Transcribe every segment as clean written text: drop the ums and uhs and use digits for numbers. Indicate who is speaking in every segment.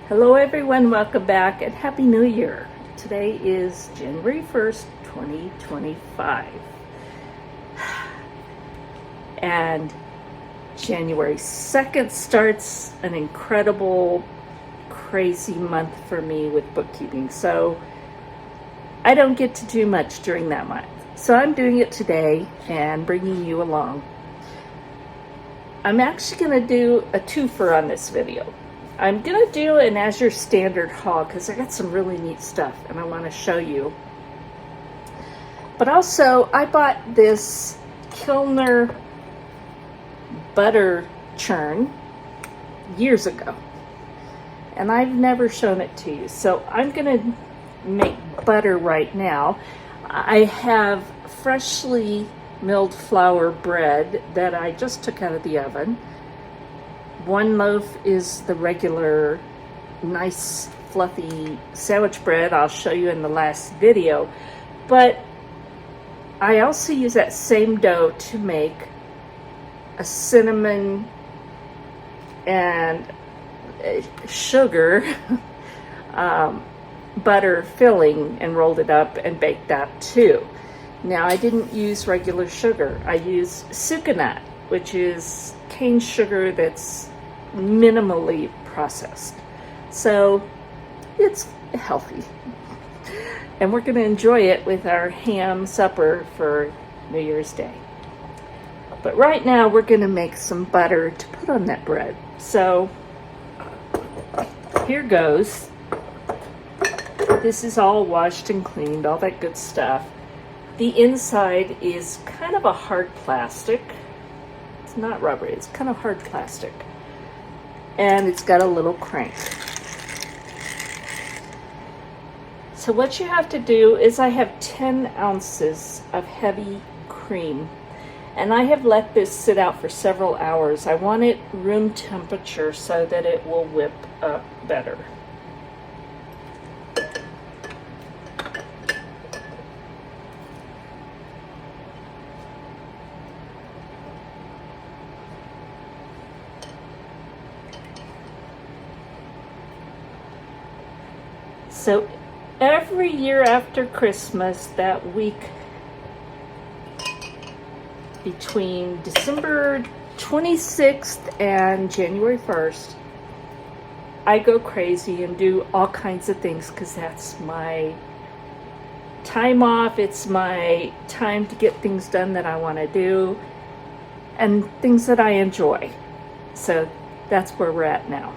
Speaker 1: Hello everyone, welcome back and Happy New Year. Today is January 1st, 2025. And January 2nd starts an incredible, crazy month for me with bookkeeping. So I don't get to do much during that month. So I'm doing it today and bringing you along. I'm actually going to do a twofer on this video. I'm going to do an Azure Standard Haul because I got some really neat stuff and I want to show you. But also, I bought this Kilner Butter Churn years ago. And I've never shown it to you. So I'm going to make butter right now. I have freshly milled flour bread that I just took out of the oven. One loaf is the regular nice fluffy sandwich bread I'll show you in the last video, but I also use that same dough to make a cinnamon and sugar butter filling and rolled it up and baked that too. Now I didn't use regular sugar. I used sucanat, which is cane sugar that's minimally processed. So it's healthy. And we're going to enjoy it with our ham supper for New Year's Day. But right now we're going to make some butter to put on that bread. So here goes. This is all washed and cleaned, all that good stuff. The inside is kind of a hard plastic. It's not rubber, it's kind of hard plastic. And it's got a little crank. So what you have to do is I have 10 ounces of heavy cream. And I have let this sit out for several hours. I want it room temperature so that it will whip up better. So every year after Christmas, that week between December 26th and January 1st, I go crazy and do all kinds of things because that's my time off. It's my time to get things done that I want to do and things that I enjoy. So that's where we're at now.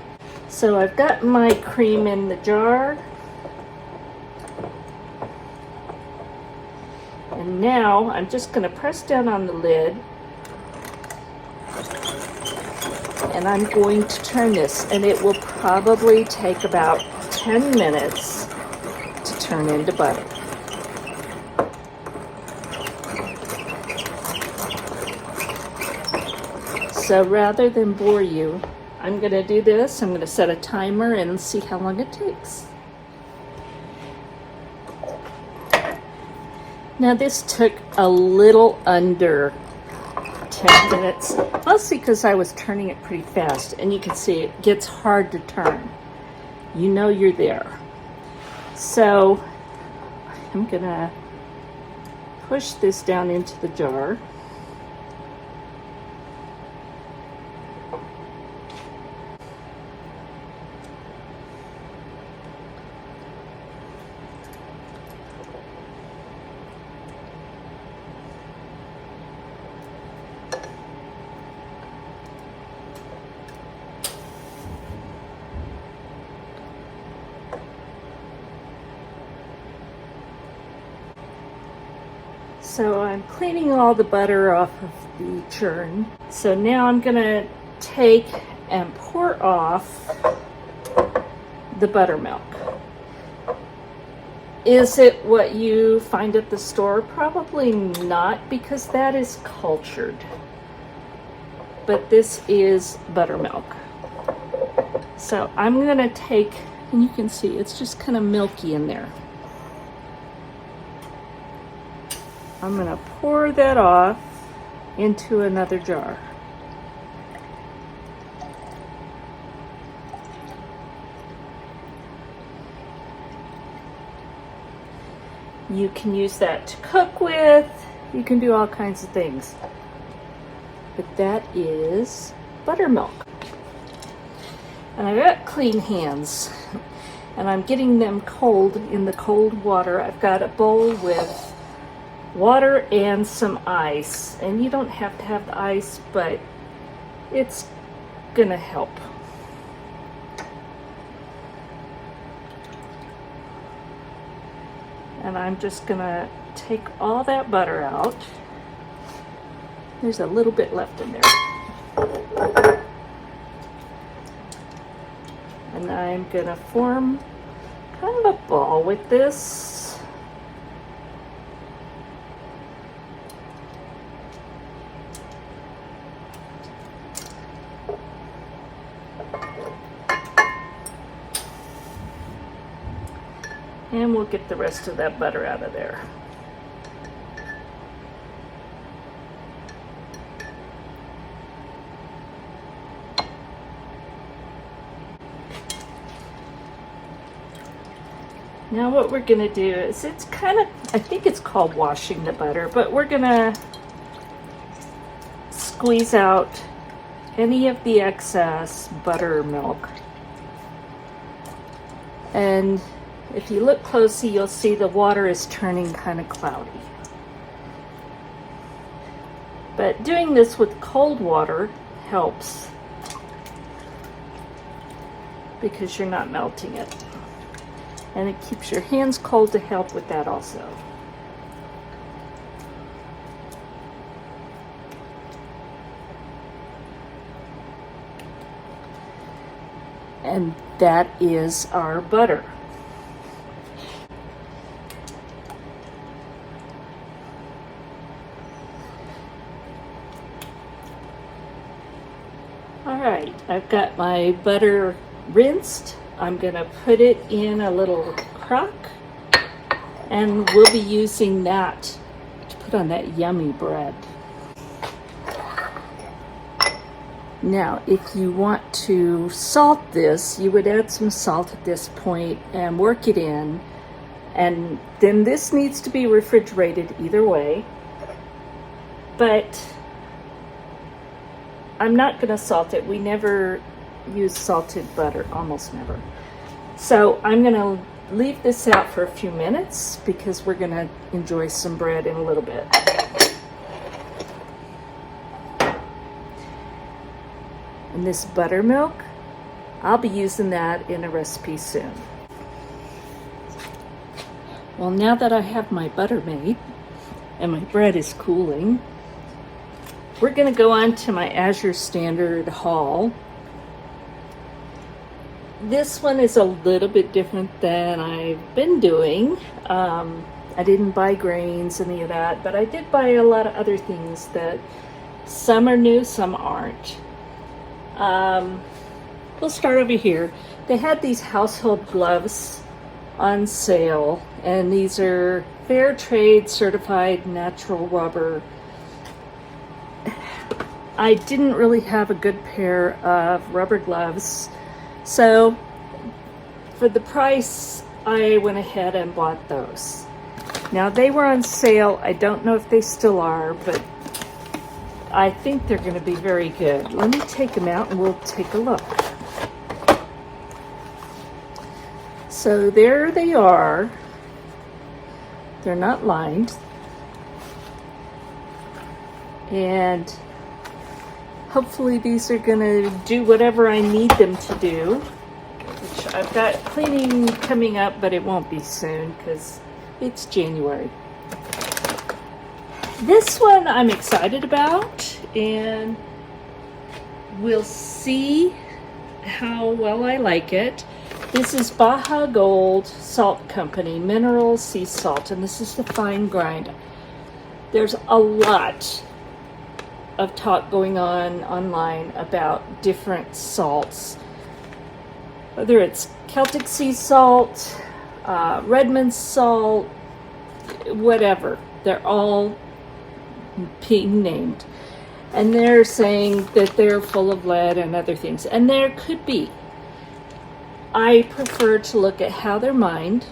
Speaker 1: So I've got my cream in the jar. And now I'm just going to press down on the lid and I'm going to turn this, and it will probably take about 10 minutes to turn into butter. So rather than bore you, I'm going to do this. I'm going to set a timer and see how long it takes. Now this took a little under 10 minutes, mostly because I was turning it pretty fast, and you can see it gets hard to turn. You know you're there. So I'm gonna push this down into the jar. So I'm cleaning all the butter off of the churn. So now I'm gonna take and pour off the buttermilk. Is it what you find at the store? Probably not, because that is cultured. But this is buttermilk. So I'm gonna take, and you can see it's just kind of milky in there. I'm going to pour that off into another jar. You can use that to cook with. You can do all kinds of things. But that is buttermilk. And I've got clean hands. And I'm getting them cold in the cold water. I've got a bowl with water and some ice. And you don't have to have the ice, but it's gonna help. And I'm just gonna take all that butter out. There's a little bit left in there. And I'm gonna form kind of a ball with this. And we'll get the rest of that butter out of there. Now what we're gonna do is, it's kind of, I think it's called washing the butter, but we're gonna squeeze out any of the excess buttermilk. And if you look closely, you'll see the water is turning kind of cloudy. But doing this with cold water helps because you're not melting it. And it keeps your hands cold to help with that also. And that is our butter. All right, I've got my butter rinsed. I'm gonna put it in a little crock, and we'll be using that to put on that yummy bread. Now, if you want to salt this, you would add some salt at this point and work it in. And then this needs to be refrigerated either way. But I'm not gonna salt it. We never use salted butter, almost never. So I'm gonna leave this out for a few minutes because we're gonna enjoy some bread in a little bit. And this buttermilk, I'll be using that in a recipe soon. Well, now that I have my butter made and my bread is cooling, we're gonna go on to my Azure Standard Haul. This one is a little bit different than I've been doing. I didn't buy grains, any of that, but I did buy a lot of other things that some are new, some aren't. We'll start over here. They had these household gloves on sale, and these are fair trade certified natural rubber. I didn't really have a good pair of rubber gloves, so for the price I went ahead and bought those. Now they were on sale. I don't know if they still are, but I think they're going to be very good. Let me take them out and we'll take a look. So there they are. They're not lined. And hopefully these are going to do whatever I need them to do. Which I've got cleaning coming up, but it won't be soon because it's January. This one I'm excited about, and we'll see how well I like it. This is Baja Gold Salt Company, mineral sea salt, and this is the fine grind. There's a lot of talk going on online about different salts, whether it's Celtic sea salt, Redmond salt, whatever. They're all being named, and they're saying that they're full of lead and other things, and there could be. I prefer to look at how they're mined,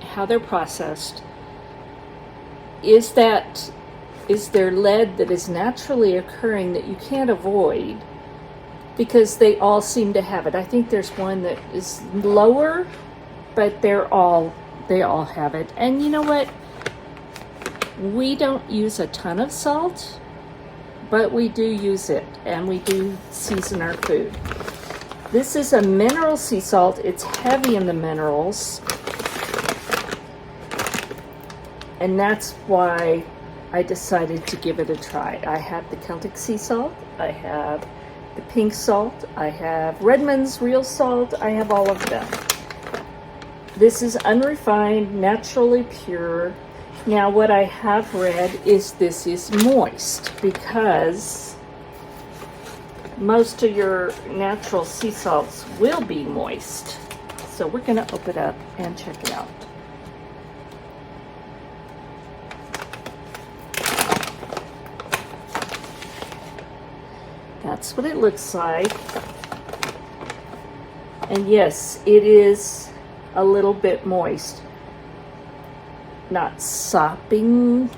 Speaker 1: how they're processed. Is there lead that is naturally occurring that you can't avoid? Because they all seem to have it. I think there's one that is lower, but they all have it. And you know what? We don't use a ton of salt, but we do use it, and we do season our food. This is a mineral sea salt. It's heavy in the minerals, and that's why I decided to give it a try. I have the Celtic sea salt, I have the pink salt, I have Redmond's real salt, I have all of them. This is unrefined, naturally pure. Now what I have read is this is moist, because most of your natural sea salts will be moist. So we're going to open it up and check it out. That's what it looks like. And yes, it is a little bit moist. Not sopping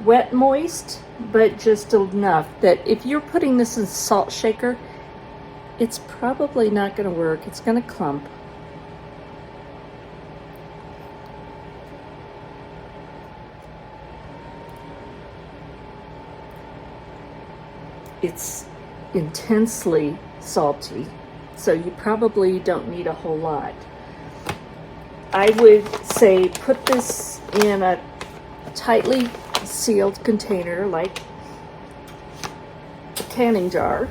Speaker 1: wet moist, but just enough that if you're putting this in a salt shaker, it's probably not going to work. It's going to clump. It's intensely salty, so you probably don't need a whole lot. I would say put this in a tightly sealed container, like a canning jar,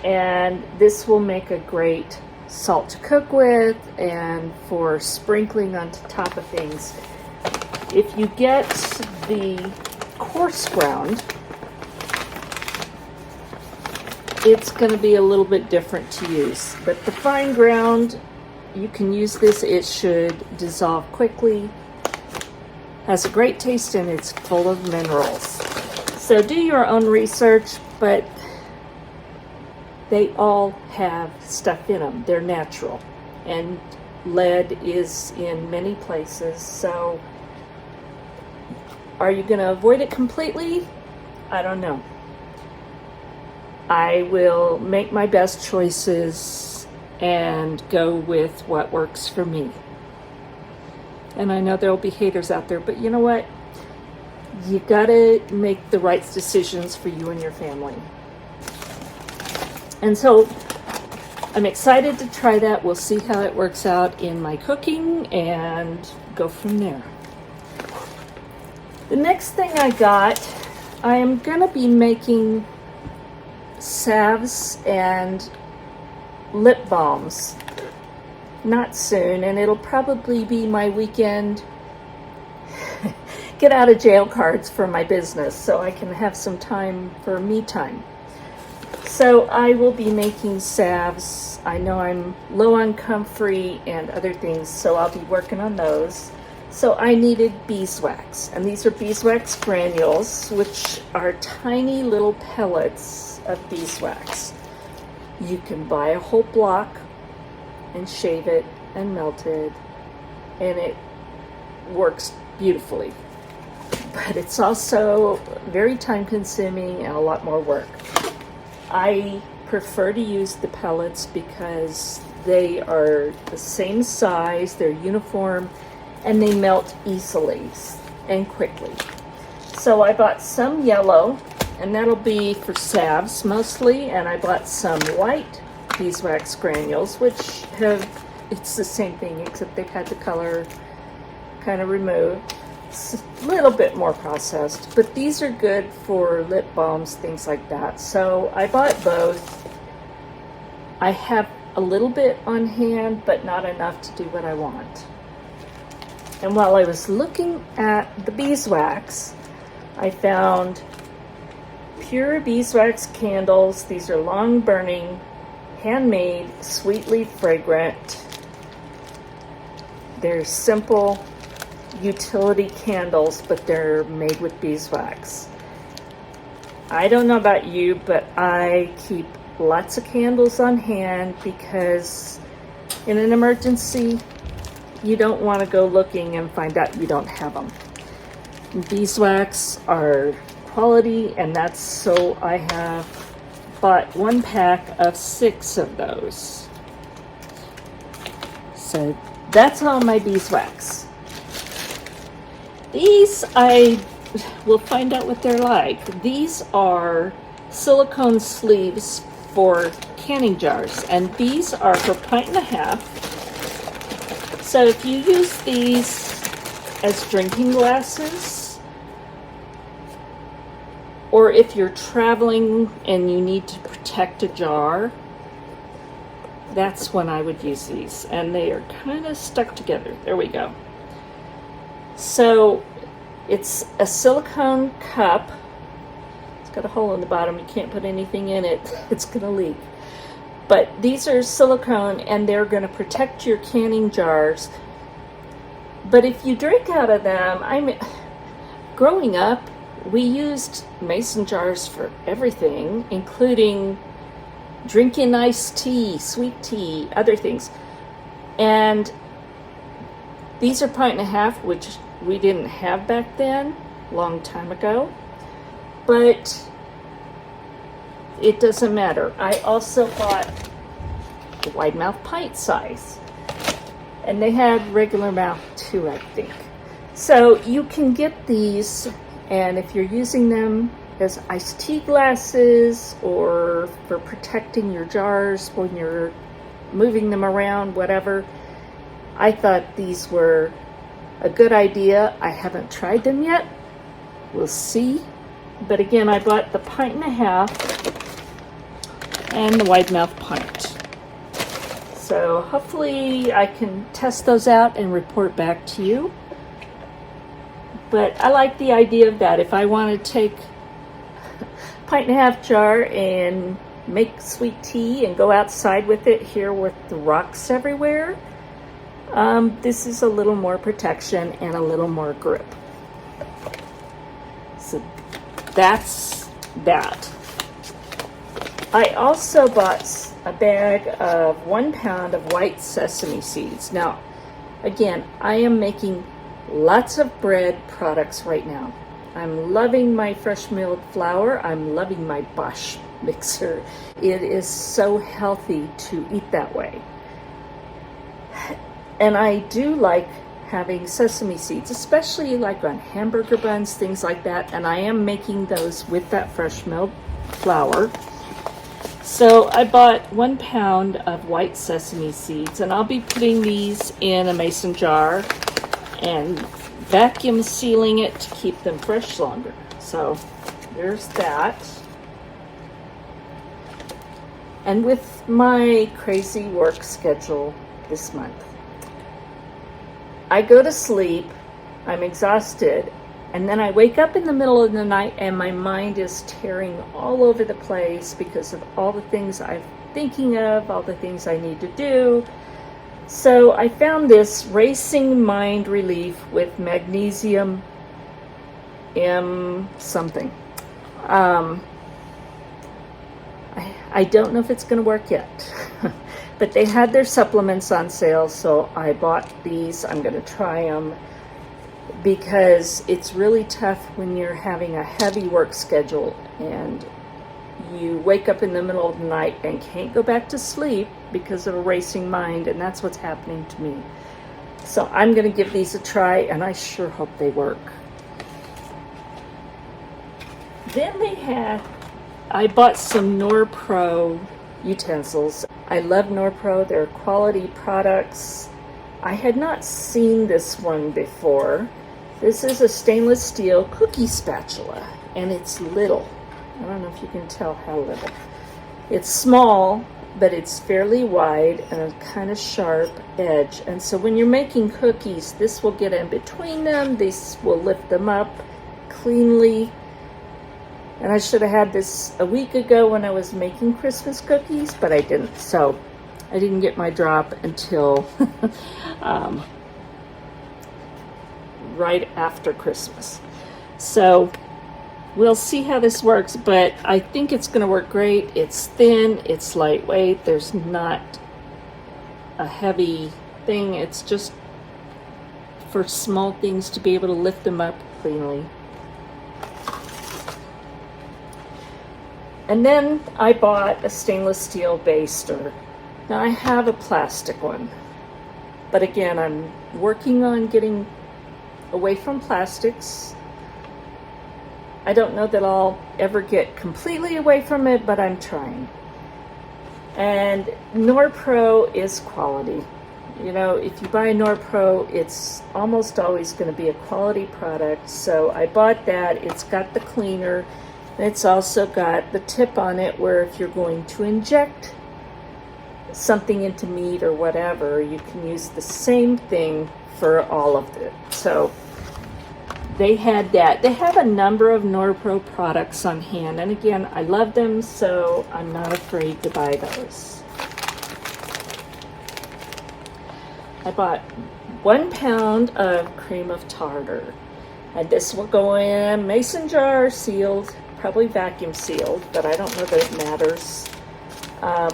Speaker 1: and this will make a great salt to cook with and for sprinkling on top of things. If you get the coarse ground, it's going to be a little bit different to use, but the fine ground, you can use this. It should dissolve quickly, has a great taste, and it's full of minerals. So do your own research, but they all have stuff in them. They're natural, and lead is in many places. So are you going to avoid it completely? I don't know. I will make my best choices and go with what works for me. And I know there'll be haters out there, but you know what? You gotta make the right decisions for you and your family. And so I'm excited to try that. We'll see how it works out in my cooking and go from there. The next thing I got, I am gonna be making salves and lip balms. Not soon, and it'll probably be my weekend get out of jail cards for my business, so I can have some time for me time. So I will be making salves. I know I'm low on comfrey and other things, so I'll be working on those. So I needed beeswax, and these are beeswax granules, which are tiny little pellets of beeswax. You can buy a whole block and shave it and melt it, and it works beautifully. But it's also very time consuming and a lot more work. I prefer to use the pellets because they are the same size, they're uniform, and they melt easily and quickly. So I bought some yellow, and that'll be for salves mostly, and I bought some white beeswax granules, which it's the same thing except they've had the color kind of removed. It's a little bit more processed, but these are good for lip balms, things like that. So I bought both. I have a little bit on hand, but not enough to do what I want. And while I was looking at the beeswax, I found pure beeswax candles. These are long burning, handmade, sweetly fragrant. They're simple utility candles, but they're made with beeswax. I don't know about you, but I keep lots of candles on hand because in an emergency, you don't want to go looking and find out you don't have them. Beeswax are quality, and that's so I have bought 1 pack of 6 of those. So that's all my beeswax. These we'll find out what they're like. These are silicone sleeves for canning jars, and these are for 1.5 pints. So if you use these as drinking glasses, or if you're traveling and you need to protect a jar, that's when I would use these. And they are kind of stuck together. There we go. So it's a silicone cup. It's got a hole in the bottom. You can't put anything in it. It's going to leak. But these are silicone, and they're going to protect your canning jars. But if you drink out of them, growing up, we used mason jars for everything, including drinking iced tea, sweet tea, other things. And these are 1.5 pints, which we didn't have back then, long time ago. But it doesn't matter. I also bought the wide mouth pint size. And they had regular mouth too, I think. So you can get these, and if you're using them as iced tea glasses or for protecting your jars when you're moving them around, whatever, I thought these were a good idea. I haven't tried them yet. We'll see. But again, I bought the 1.5 pints and the wide mouth pint. So hopefully I can test those out and report back to you. But I like the idea of that. If I want to take a 1.5 pints jar and make sweet tea and go outside with it here with the rocks everywhere, this is a little more protection and a little more grip. So that's that. I also bought a bag of 1 pound of white sesame seeds. Now, again, I am making lots of bread products right now. I'm loving my fresh milled flour. I'm loving my Bosch mixer. It is so healthy to eat that way. And I do like having sesame seeds, especially like on hamburger buns, things like that. And I am making those with that fresh milled flour. So I bought 1 pound of white sesame seeds, and I'll be putting these in a mason jar and vacuum sealing it to keep them fresh longer. So there's that. And with my crazy work schedule this month, I go to sleep, I'm exhausted, and then I wake up in the middle of the night and my mind is tearing all over the place because of all the things I'm thinking of, all the things I need to do. So I found this Racing Mind Relief with magnesium M something. I don't know if it's going to work yet, but they had their supplements on sale, so I bought these. I'm going to try them because it's really tough when you're having a heavy work schedule and you wake up in the middle of the night and can't go back to sleep because of a racing mind, and that's what's happening to me. So I'm going to give these a try, and I sure hope they work. Then I bought some NorPro utensils. I love NorPro. They're quality products. I had not seen this one before. This is a stainless steel cookie spatula, and it's little. I don't know if you can tell how little. It's small, but it's fairly wide and a kind of sharp edge. And so when you're making cookies, this will get in between them. This will lift them up cleanly. And I should have had this a week ago when I was making Christmas cookies, but I didn't. So I didn't get my drop until right after Christmas. So we'll see how this works, but I think it's going to work great. It's thin, it's lightweight, there's not a heavy thing. It's just for small things to be able to lift them up cleanly. And then I bought a stainless steel baster. Now I have a plastic one, but again, I'm working on getting away from plastics. I don't know that I'll ever get completely away from it, but I'm trying. And NorPro is quality. You know, if you buy a NorPro, it's almost always going to be a quality product. So I bought that. It's got the cleaner. And it's also got the tip on it where if you're going to inject something into meat or whatever, you can use the same thing for all of it. So they had that. They have a number of NorPro products on hand. And again, I love them, so I'm not afraid to buy those. I bought 1 pound of cream of tartar. And this will go in a mason jar, sealed, probably vacuum sealed, but I don't know that it matters.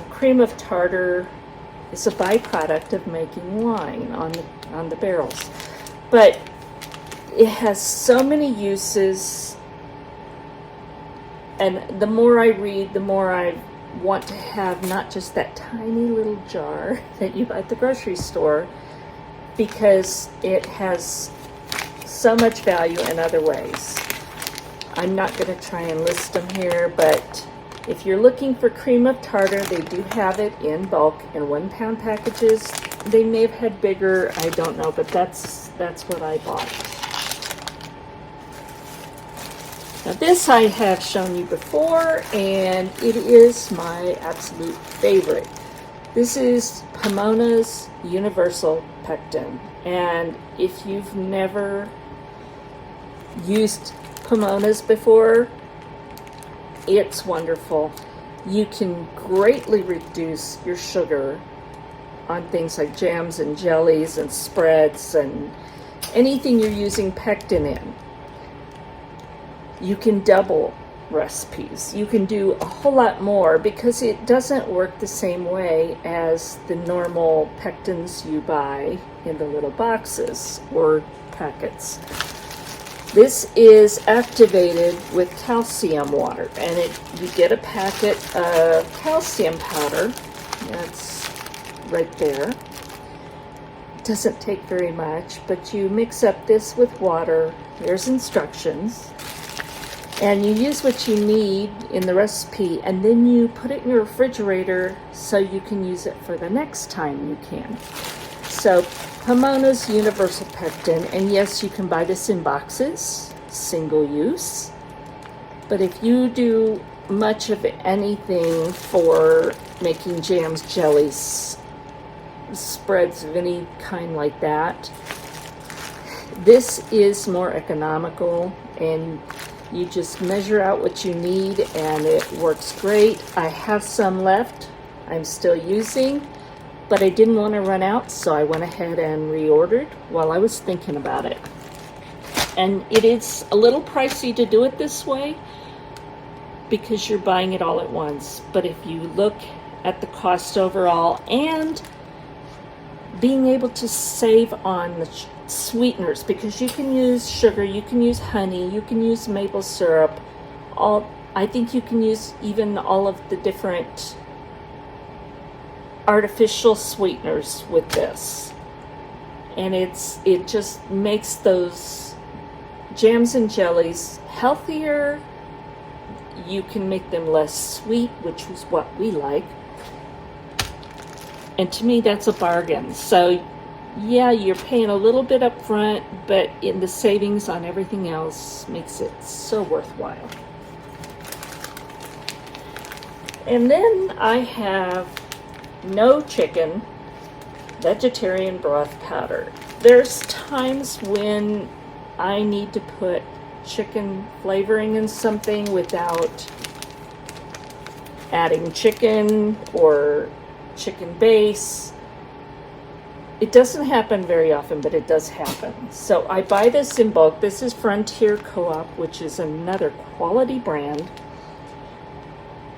Speaker 1: Cream of tartar is a byproduct of making wine on the barrels. But it has so many uses, and the more I read, the more I want to have not just that tiny little jar that you buy at the grocery store, because it has so much value in other ways. I'm not going to try and list them here, but if you're looking for cream of tartar, they do have it in bulk in 1 pound packages. They may have had bigger, I don't know, but that's what I bought. Now this I have shown you before, and it is my absolute favorite. This is Pomona's Universal Pectin, and if you've never used Pomona's before, it's wonderful. You can greatly reduce your sugar on things like jams and jellies and spreads and anything you're using pectin in. You can double recipes. You can do a whole lot more because it doesn't work the same way as the normal pectins you buy in the little boxes or packets. This is activated with calcium water, and you get a packet of calcium powder. That's right there. It doesn't take very much, but you mix up this with water. There's instructions. And you use what you need in the recipe, and then you put it in your refrigerator so you can use it for the next time you can. So Pomona's Universal Pectin, and yes, you can buy this in boxes, single use. But if you do much of anything for making jams, jellies, spreads of any kind like that, this is more economical, and you just measure out what you need and it works great. I have some left I'm still using, but I didn't want to run out, so I went ahead and reordered while I was thinking about it. And it is a little pricey to do it this way because you're buying it all at once. But if you look at the cost overall and being able to save on the sweeteners, because you can use sugar, you can use honey, you can use maple syrup, I think you can use even all of the different artificial sweeteners with this, and it just makes those jams and jellies healthier. You can make them less sweet, which is what we like, and to me that's a bargain. So yeah, you're paying a little bit up front, but in the savings on everything else makes it so worthwhile. And then I have no chicken vegetarian broth powder. There's times when I need to put chicken flavoring in something without adding chicken or chicken base. It doesn't happen very often, but it does happen. So I buy this in bulk. This is Frontier Co-op, which is another quality brand.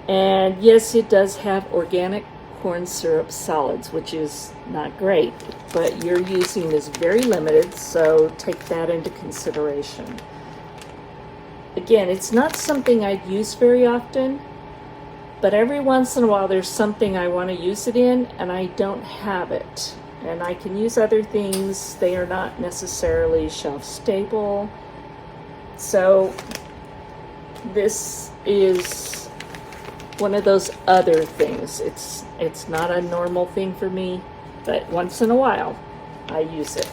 Speaker 1: And yes, it does have organic corn syrup solids, which is not great, but you're using this very limited, so take that into consideration. Again, it's not something I'd use very often, but every once in a while there's something I want to use it in and I don't have it. And I can use other things. They are not necessarily shelf stable. So this is one of those other things. It's not a normal thing for me, but once in a while I use it.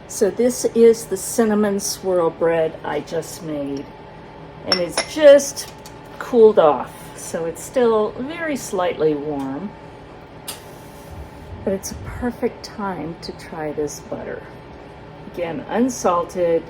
Speaker 1: So this is the cinnamon swirl bread I just made, and it's just cooled off, so it's still very slightly warm, but it's a perfect time to try this butter. Again, unsalted.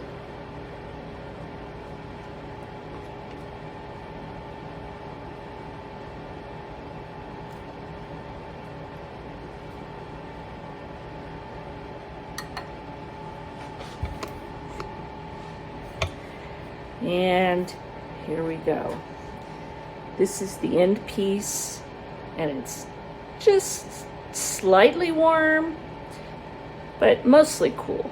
Speaker 1: And here we go. This is the end piece, and it's just slightly warm, but mostly cool.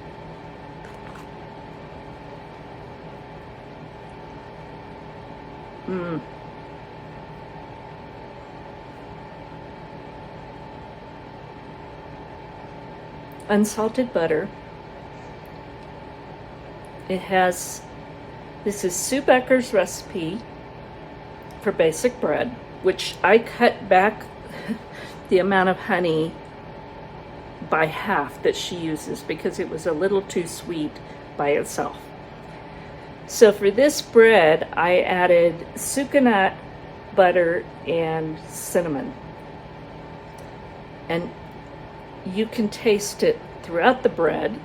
Speaker 1: Unsalted butter. This is Sue Becker's recipe for basic bread, which I cut back the amount of honey by half that she uses because it was a little too sweet by itself. So for this bread, I added sucanat, butter, and cinnamon. And you can taste it throughout the bread.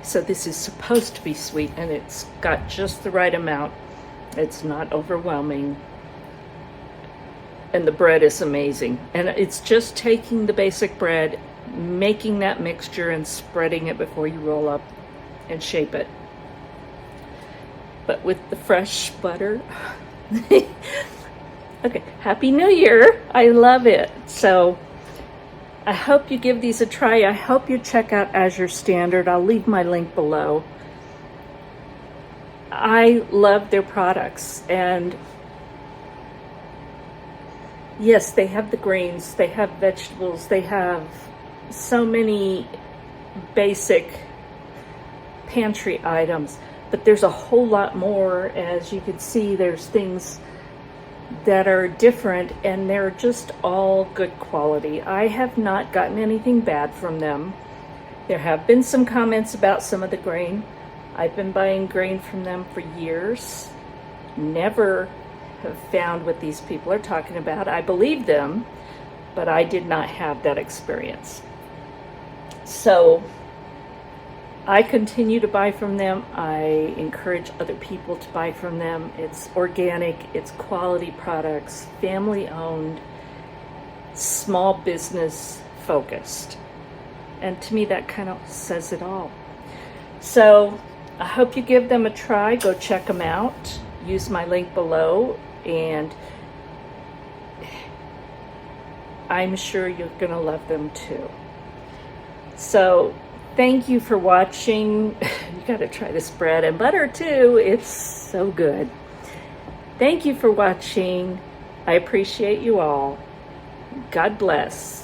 Speaker 1: So this is supposed to be sweet, and it's got just the right amount. It's not overwhelming. And the bread is amazing. And it's just taking the basic bread, making that mixture, and spreading it before you roll up and shape it. But with the fresh butter. Okay, Happy New Year. I love it. So I hope you give these a try. I hope you check out Azure Standard. I'll leave my link below. I love their products, and yes, they have the grains, they have vegetables, they have so many basic pantry items, but there's a whole lot more. As you can see, there's things that are different, and they're just all good quality. I have not gotten anything bad from them. There have been some comments about some of the grain. I've been buying grain from them for years. Never have found what these people are talking about. I believe them, but I did not have that experience. So I continue to buy from them. I encourage other people to buy from them. It's organic, it's quality products, family owned, small business focused. And to me, that kind of says it all. So I hope you give them a try. Go check them out. Use my link below, and I'm sure you're gonna love them too. So thank you for watching. You gotta try this bread and butter too. It's so good. Thank you for watching. I appreciate you all. God bless.